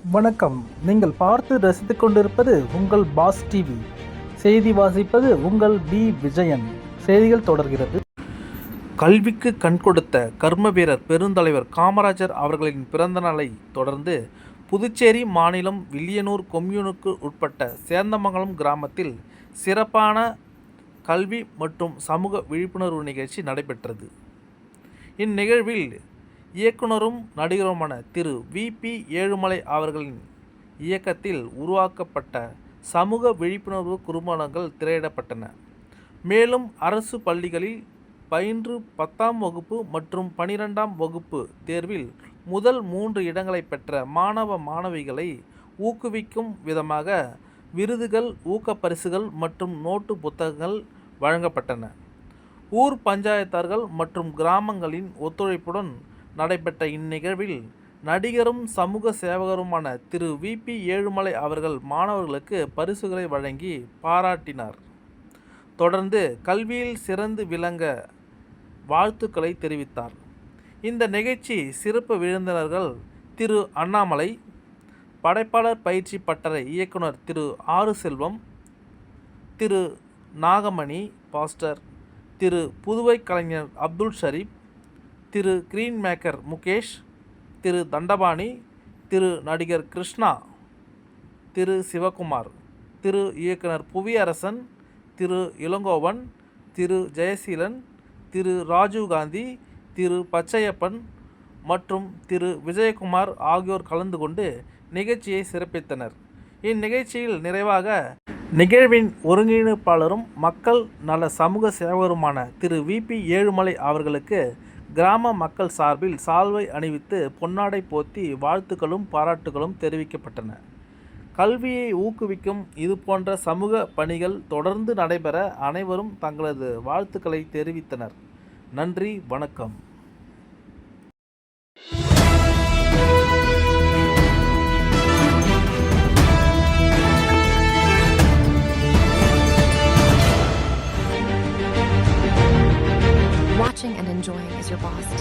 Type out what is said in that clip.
வணக்கம். நீங்கள் பார்த்து ரசித்துக் கொண்டிருப்பது உங்கள் பாஸ் டிவி. செய்தி வாசிப்பது உங்கள் பி விஜயன். செய்திகள் தொடர்கிறது. கல்விக்கு கண் கொடுத்த கர்ம வீரர் பெருந்தலைவர் காமராஜர் அவர்களின் பிறந்த நாளை தொடர்ந்து புதுச்சேரி மாநிலம் வில்லியனூர் கொம்யூனுக்கு உட்பட்ட சேந்தமங்கலம் கிராமத்தில் சிறப்பான கல்வி மற்றும் சமூக விழிப்புணர்வு நிகழ்ச்சி நடைபெற்றது. இந்நிகழ்வில் இயக்குனரும் நடிகருமான திரு வி.பி. ஏழுமலை அவர்களின் இயக்கத்தில் உருவாக்கப்பட்ட சமூக விழிப்புணர்வு குறும்படங்கள் திரையிடப்பட்டன. மேலும் அரசு பள்ளிகளில் பயின்று 10ஆம் வகுப்பு மற்றும் 12ஆம் வகுப்பு தேர்வில் முதல் 3 இடங்களை பெற்ற மாணவ மாணவிகளை ஊக்குவிக்கும் விதமாக விருதுகள், ஊக்கப்பரிசுகள் மற்றும் நோட்டு புத்தகங்கள் வழங்கப்பட்டன. ஊர் பஞ்சாயத்தார்கள் மற்றும் கிராமங்களின் ஒத்துழைப்புடன் நடைபெற்ற இந்நிகழ்வில் நடிகரும் சமூக சேவகருமான திரு வி.பி. ஏழுமலை அவர்கள் மாணவர்களுக்கு பரிசுகளை வழங்கி பாராட்டினார். தொடர்ந்து கல்வியில் சிறந்து விளங்க வாழ்த்துக்களை தெரிவித்தார். இந்த நிகழ்ச்சி சிறப்பு விருந்தினர்கள் திரு அண்ணாமலை, படைப்பாளர் பயிற்சி பட்டறை இயக்குனர் திரு ஆறு செல்வம், திரு நாகமணி பாஸ்டர், திரு புதுவை கலைஞர் அப்துல் ஷரீப், திரு கிரீன் மேக்கர் முகேஷ், திரு தண்டபாணி, திரு நடிகர் கிருஷ்ணா, திரு சிவகுமார், திரு இயக்குனர் புவியரசன், திரு இளங்கோவன், திரு ஜெயசீலன், திரு ராஜீவ்காந்தி, திரு பச்சையப்பன் மற்றும் திரு விஜயகுமார் ஆகியோர் கலந்து கொண்டு நிகழ்ச்சியை சிறப்பித்தனர். இந்நிகழ்ச்சியில் நிறைவாக நிகழ்வின் ஒருங்கிணைப்பாளரும் மக்கள் நல சமூக சேவகருமான திரு வி.பி. ஏழுமலை அவர்களுக்கு கிராம மக்கள் சார்பில் சால்வை அணிவித்து பொன்னாடை போர்த்தி வாழ்த்துக்களும் பாராட்டுகளும் தெரிவிக்கப்பட்டன. கல்வியை ஊக்குவிக்கும் இதுபோன்ற சமூக பணிகள் தொடர்ந்து நடைபெற அனைவரும் தங்களது வாழ்த்துக்களை தெரிவித்தனர். நன்றி, வணக்கம். Watching and enjoying is your boss.